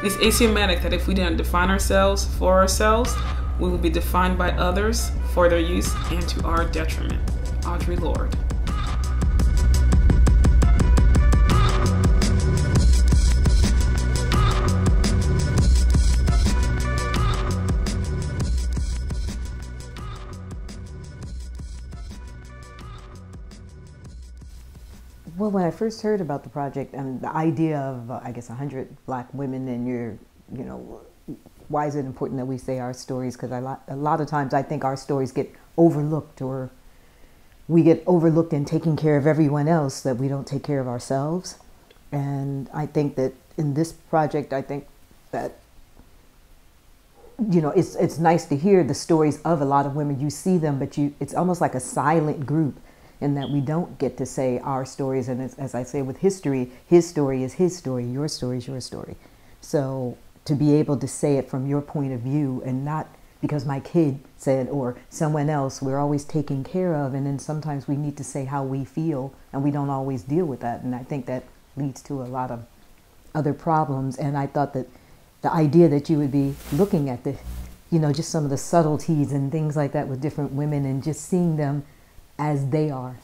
It's axiomatic that if we didn't define ourselves for ourselves, we will be defined by others for their use and to our detriment. Audre Lorde. Well, when I first heard about the project and the idea of, I guess, 100 black women, and you know, why is it important that we say our stories? Because a lot of times I think our stories get overlooked, or we get overlooked in taking care of everyone else, that we don't take care of ourselves. And I think that in this project, I think that, you know, it's nice to hear the stories of a lot of women. You see them, but it's almost like a silent group, in that we don't get to say our stories. And as I say with history, his story is his story, your story is your story. So to be able to say it from your point of view, and not because my kid said or someone else, we're always taken care of. And then sometimes we need to say how we feel, and we don't always deal with that. And I think that leads to a lot of other problems. And I thought that the idea that you would be looking at the, you know, just some of the subtleties and things like that with different women, and just seeing them as they are,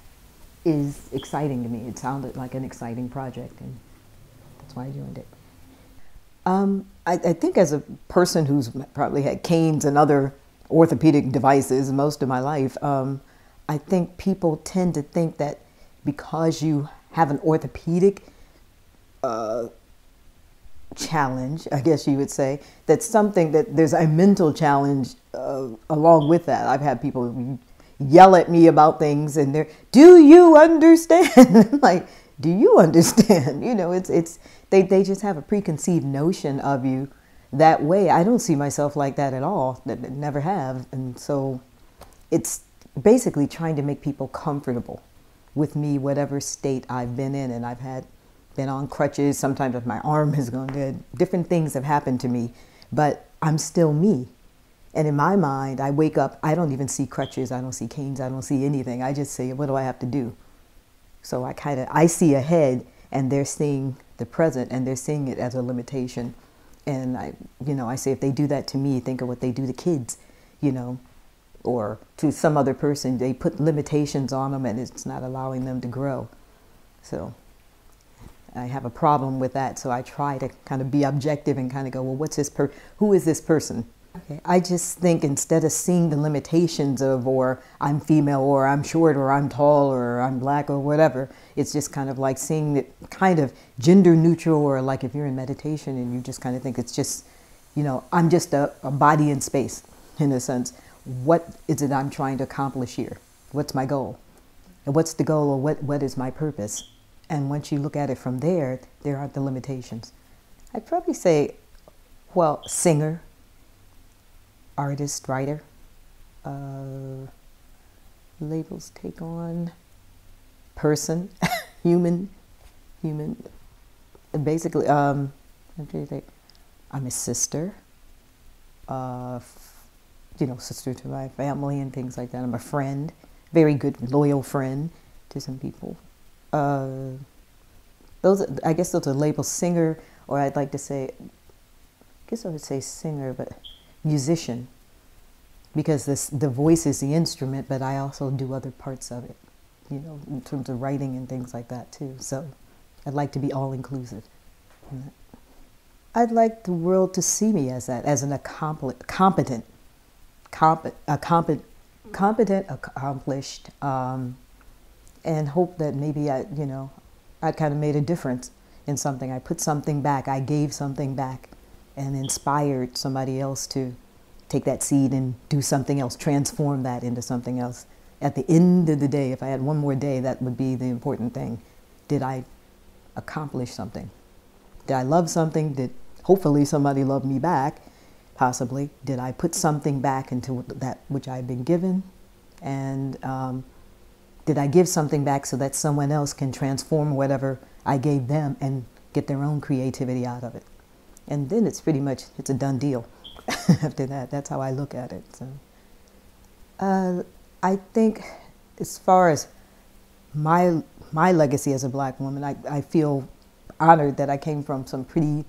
is exciting to me. It sounded like an exciting project, and that's why I joined it. I think as a person who's probably had canes and other orthopedic devices most of my life, I think people tend to think that because you have an orthopedic challenge, I guess you would say, that's something that there's a mental challenge along with that. I've had people yell at me about things, and they're, do you understand? Like, do you understand? You know, they just have a preconceived notion of you that way. I don't see myself like that at all, never have. And so it's basically trying to make people comfortable with me, whatever state I've been in. And I've been on crutches, sometimes if my arm has gone dead, different things have happened to me, but I'm still me. And in my mind, I wake up, I don't even see crutches, I don't see canes, I don't see anything. I just say, what do I have to do? So I see ahead, and they're seeing the present, and they're seeing it as a limitation. And I say, if they do that to me, think of what they do to kids, you know, or to some other person. They put limitations on them, and it's not allowing them to grow. So I have a problem with that. So I try to kind of be objective and kind of go, well, who is this person? Okay. I just think instead of seeing the limitations of, or I'm female, or I'm short, or I'm tall, or I'm black, or whatever, it's just kind of like seeing it kind of gender neutral, or like if you're in meditation and you just kind of think it's just, you know, I'm just a body in space, in a sense. What is it I'm trying to accomplish here? What's my goal? And what's the goal, or what is my purpose? And once you look at it from there, there aren't the limitations. I'd probably say, well, singer, artist, writer, labels take on, person, human, basically, I'm trying to think, I'm a sister, you know, sister to my family and things like that. I'm a friend, very good, loyal friend to some people. I guess those are labels. Singer, or I'd like to say, I guess I would say singer, but musician, because the voice is the instrument, but I also do other parts of it, you know, in terms of writing and things like that too. So I'd like to be all-inclusive. I'd like the world to see me as that, as an competent, accomplished, and hope that maybe I kind of made a difference in something. I put something back, I gave something back, and inspired somebody else to take that seed and do something else, transform that into something else. At the end of the day, if I had one more day, that would be the important thing. Did I accomplish something? Did I love something? Did hopefully somebody love me back? Possibly. Did I put something back into that which I've been given? And did I give something back so that someone else can transform whatever I gave them and get their own creativity out of it? And then it's pretty much, it's a done deal after that. That's how I look at it. So, I think as far as my legacy as a black woman, I feel honored that I came from some pretty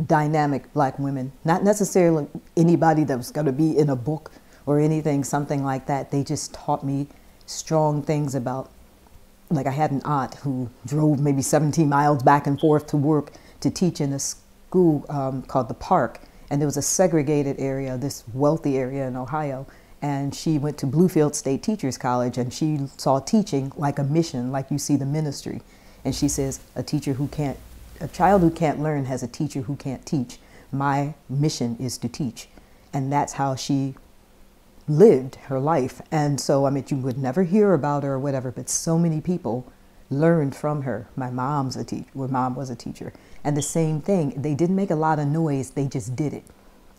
dynamic black women, not necessarily anybody that was going to be in a book or anything, something like that. They just taught me strong things about, like I had an aunt who drove maybe 17 miles back and forth to work to teach in a school called the Park. And there was a segregated area, this wealthy area in Ohio. And she went to Bluefield State Teachers College, and she saw teaching like a mission, like you see the ministry. And she says, a child who can't learn has a teacher who can't teach. My mission is to teach. And that's how she lived her life. And so, I mean, you would never hear about her or whatever, but so many people learned from her. My mom was a teacher. And the same thing, they didn't make a lot of noise, they just did it.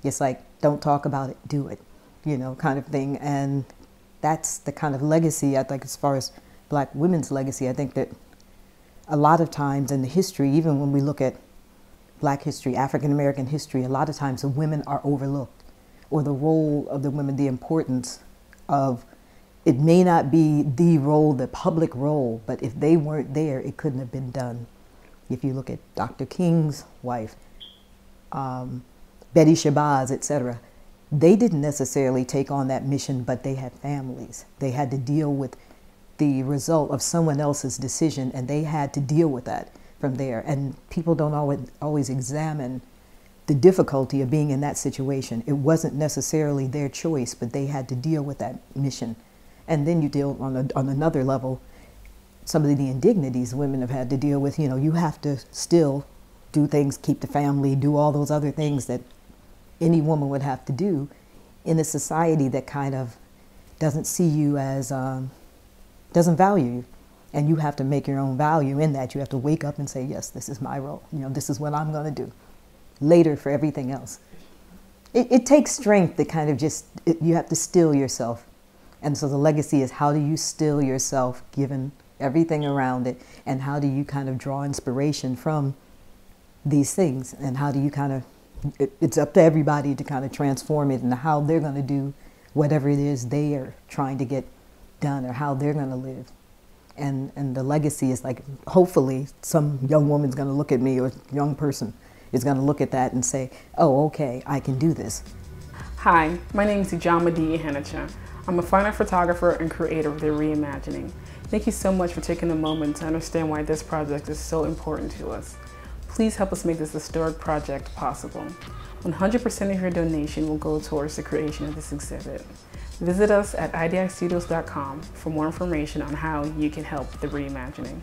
It's like, don't talk about it, do it, you know, kind of thing. And that's the kind of legacy, I think, as far as black women's legacy. I think that a lot of times in the history, even when we look at black history, African American history, a lot of times the women are overlooked, or the role of the women, the importance of, it may not be the role, the public role, but if they weren't there, it couldn't have been done. If you look at Dr. King's wife, Betty Shabazz, etc., they didn't necessarily take on that mission, but they had families. They had to deal with the result of someone else's decision, and they had to deal with that from there. And people don't always examine the difficulty of being in that situation. It wasn't necessarily their choice, but they had to deal with that mission. And then you deal on another level, some of the indignities women have had to deal with. You know, you have to still do things, keep the family, do all those other things that any woman would have to do in a society that kind of doesn't see you as, doesn't value you. And you have to make your own value in that. You have to wake up and say, yes, this is my role. You know, this is what I'm going to do. Later for everything else. It takes strength to kind of you have to still yourself. And so the legacy is, how do you still yourself given everything around it, and how do you kind of draw inspiration from these things, and how do you kind of, it's up to everybody to kind of transform it into how they're going to do whatever it is they are trying to get done, or how they're going to live. And the legacy is like, hopefully some young woman's going to look at me, or young person is going to look at that and say, oh, okay, I can do this. Hi, my name is Ijamadi Ihanacha. I'm a fine art photographer and creator of the reImagining. Thank you so much for taking a moment to understand why this project is so important to us. Please help us make this historic project possible. 100% of your donation will go towards the creation of this exhibit. Visit us at idxstudios.com for more information on how you can help the reImagining.